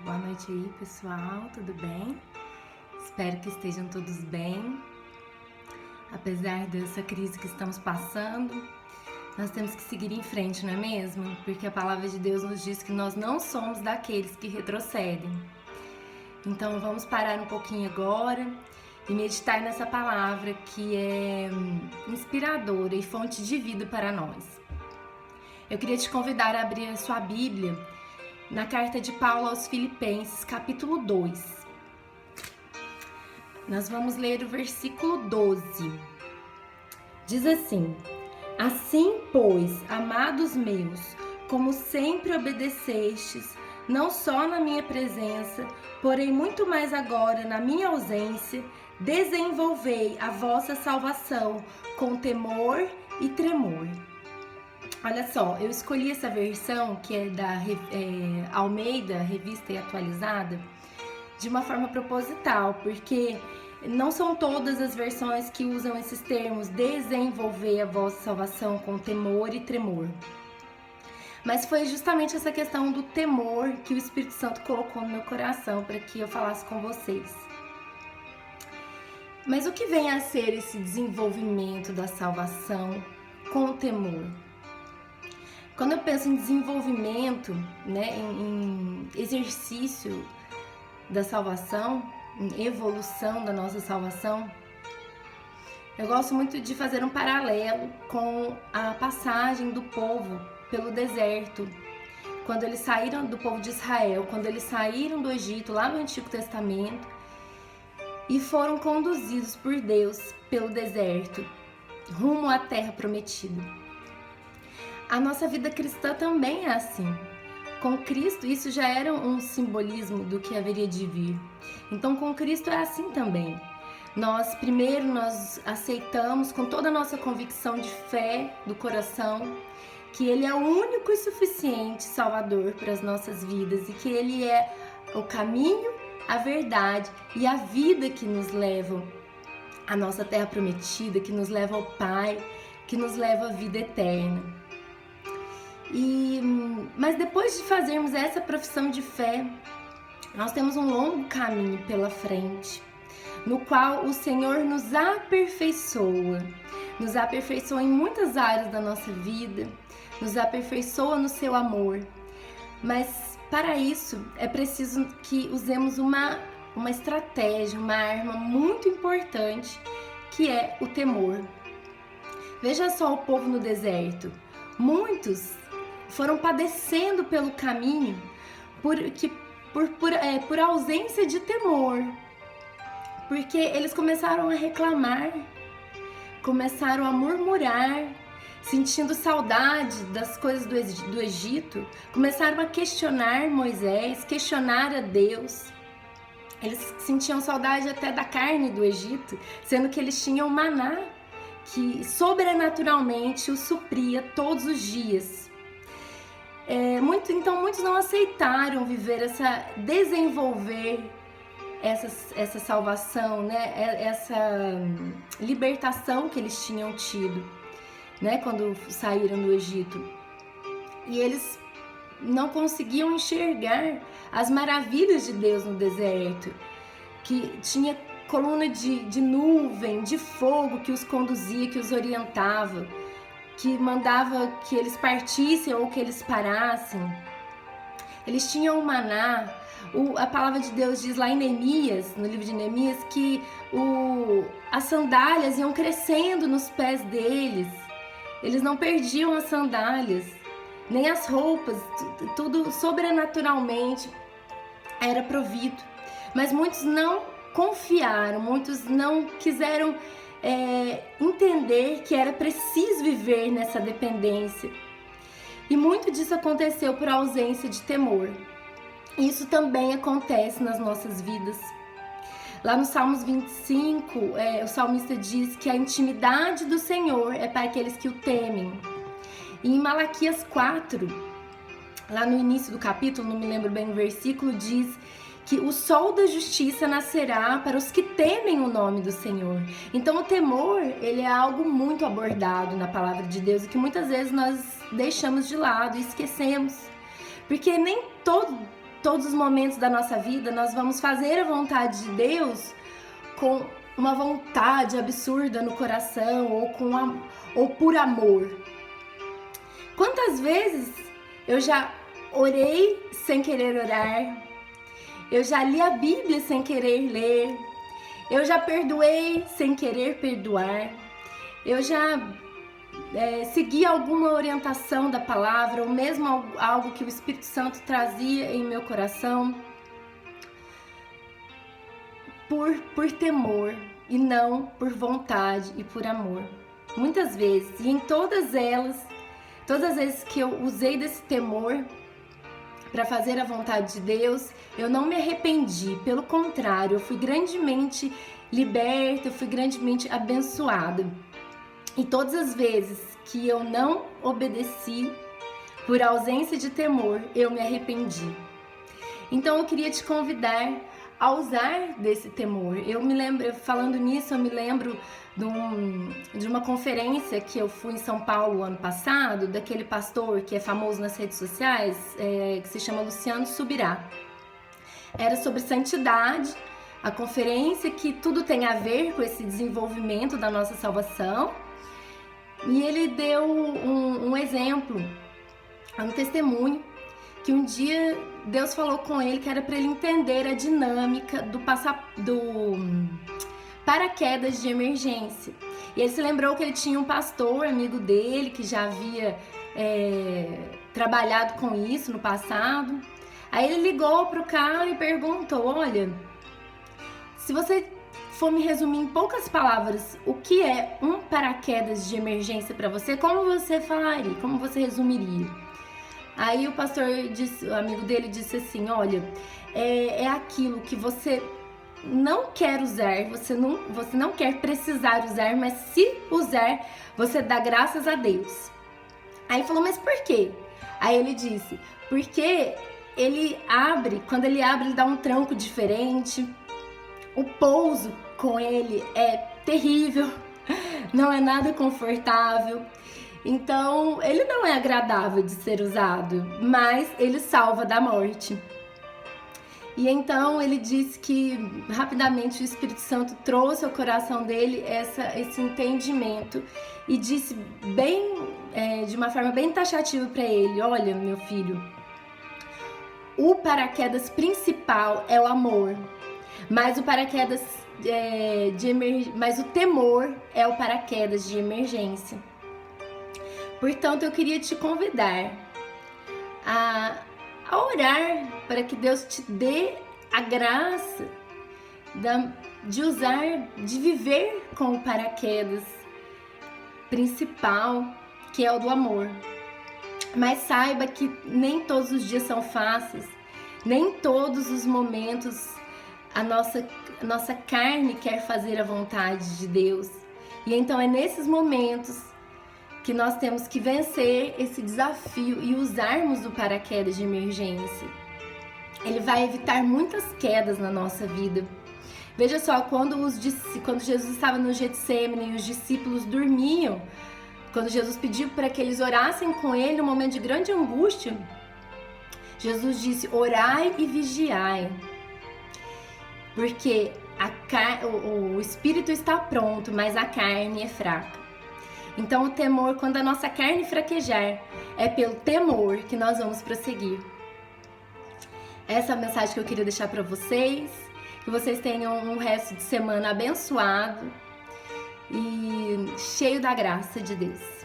Boa noite aí, pessoal, tudo bem? Espero que estejam todos bem. Apesar dessa crise que estamos passando, nós temos que seguir em frente, não é mesmo? Porque a palavra de Deus nos diz que nós não somos daqueles que retrocedem. Então vamos parar um pouquinho agora e meditar nessa palavra que é inspiradora e fonte de vida para nós. Eu queria te convidar a abrir a sua Bíblia na carta de Paulo aos Filipenses, capítulo 2. Nós vamos ler o versículo 12. Diz assim: Assim, pois, amados meus, como sempre obedecestes, não só na minha presença, porém muito mais agora na minha ausência, desenvolvei a vossa salvação com temor e tremor. Olha só, eu escolhi essa versão, que é da Almeida, Revista e Atualizada, de uma forma proposital, porque não são todas as versões que usam esses termos, desenvolver a vossa salvação com temor e tremor. Mas foi justamente essa questão do temor que o Espírito Santo colocou no meu coração para que eu falasse com vocês. Mas o que vem a ser esse desenvolvimento da salvação com temor? Quando eu penso em desenvolvimento, né, em exercício da salvação, em evolução da nossa salvação, eu gosto muito de fazer um paralelo com a passagem do povo pelo deserto, quando eles saíram do povo de Israel, quando eles saíram do Egito, lá no Antigo Testamento, e foram conduzidos por Deus pelo deserto, rumo à terra prometida. A nossa vida cristã também é assim. Com Cristo, isso já era um simbolismo do que haveria de vir. Então, com Cristo é assim também. Primeiro nós aceitamos com toda a nossa convicção de fé do coração que Ele é o único e suficiente Salvador para as nossas vidas e que Ele é o caminho, a verdade e a vida que nos levam à nossa terra prometida, que nos leva ao Pai, que nos leva à vida eterna. Mas depois de fazermos essa profissão de fé, nós temos um longo caminho pela frente, no qual o Senhor nos aperfeiçoa em muitas áreas da nossa vida, nos aperfeiçoa no seu amor. Mas para isso é preciso que usemos uma estratégia, uma arma muito importante, que é o temor. Veja só o povo no deserto. Muitos foram padecendo pelo caminho por ausência de temor, porque eles começaram a reclamar, começaram a murmurar, sentindo saudade das coisas do Egito, começaram a questionar Moisés, questionar a Deus. Eles sentiam saudade até da carne do Egito, sendo que eles tinham maná, que sobrenaturalmente os supria todos os dias. Então muitos não aceitaram desenvolver essa salvação, né? Essa libertação que eles tinham tido, né? Quando saíram do Egito. E eles não conseguiam enxergar as maravilhas de Deus no deserto, que tinha coluna de nuvem, de fogo que os conduzia, que os orientava, que mandava que eles partissem ou que eles parassem. Eles tinham o maná. A palavra de Deus diz lá em Neemias, no livro de Neemias, que as sandálias iam crescendo nos pés deles. Eles não perdiam as sandálias, nem as roupas, tudo sobrenaturalmente era provido. Mas muitos não confiaram, muitos não quiseram entender que era preciso viver nessa dependência. E muito disso aconteceu por ausência de temor. Isso também acontece nas nossas vidas. Lá no Salmos 25, o salmista diz que a intimidade do Senhor é para aqueles que o temem. E em Malaquias 4, lá no início do capítulo, não me lembro bem o versículo, diz que o sol da justiça nascerá para os que temem o nome do Senhor. Então o temor, ele é algo muito abordado na palavra de Deus e que muitas vezes nós deixamos de lado e esquecemos. Porque nem todos os momentos da nossa vida nós vamos fazer a vontade de Deus com uma vontade absurda no coração ou por amor. Quantas vezes eu já orei sem querer orar, eu já li a Bíblia sem querer ler, eu já perdoei sem querer perdoar, eu já segui alguma orientação da palavra ou mesmo algo que o Espírito Santo trazia em meu coração por temor e não por vontade e por amor. Muitas vezes, e em todas as vezes que eu usei desse temor para fazer a vontade de Deus, eu não me arrependi, pelo contrário, eu fui grandemente liberta, eu fui grandemente abençoada. E todas as vezes que eu não obedeci por ausência de temor, eu me arrependi. Então eu queria te convidar a usar desse temor. Eu me lembro, falando nisso, eu me lembro de uma conferência que eu fui em São Paulo ano passado, daquele pastor que é famoso nas redes sociais, que se chama Luciano Subirá. Era sobre santidade, a conferência que tudo tem a ver com esse desenvolvimento da nossa salvação. E ele deu um exemplo, um testemunho, que um dia Deus falou com ele que era para ele entender a dinâmica do paraquedas de emergência. E ele se lembrou que ele tinha um pastor, amigo dele, que já havia trabalhado com isso no passado. Aí ele ligou pro cara e perguntou: olha, se você for me resumir em poucas palavras o que é um paraquedas de emergência para você, como você falaria? Como você resumiria? Aí o pastor disse, o amigo dele disse assim: olha, é aquilo que você não quer usar, você não quer precisar usar, mas se usar, você dá graças a Deus. Aí ele falou: mas por quê? Aí ele disse: porque ele abre, quando ele abre, ele dá um tranco diferente, o pouso com ele é terrível, não é nada confortável. Então, ele não é agradável de ser usado, mas ele salva da morte. E então ele disse que rapidamente o Espírito Santo trouxe ao coração dele esse entendimento e disse de uma forma bem taxativa para ele: olha, meu filho, o paraquedas principal é o amor, mas o paraquedas mas o temor é o paraquedas de emergência. Portanto, eu queria te convidar a orar para que Deus te dê a graça de viver com o paraquedas principal, que é o do amor. Mas saiba que nem todos os dias são fáceis, nem todos os momentos a nossa carne quer fazer a vontade de Deus. E então é nesses momentos que nós temos que vencer esse desafio e usarmos o paraquedas de emergência. Ele vai evitar muitas quedas na nossa vida. Veja só, quando Jesus estava no Getsêmani e os discípulos dormiam, quando Jesus pediu para que eles orassem com ele, num momento de grande angústia, Jesus disse: orai e vigiai, porque o espírito está pronto, mas a carne é fraca. Então o temor, quando a nossa carne fraquejar, é pelo temor que nós vamos prosseguir. Essa é a mensagem que eu queria deixar para vocês. Que vocês tenham um resto de semana abençoado e cheio da graça de Deus.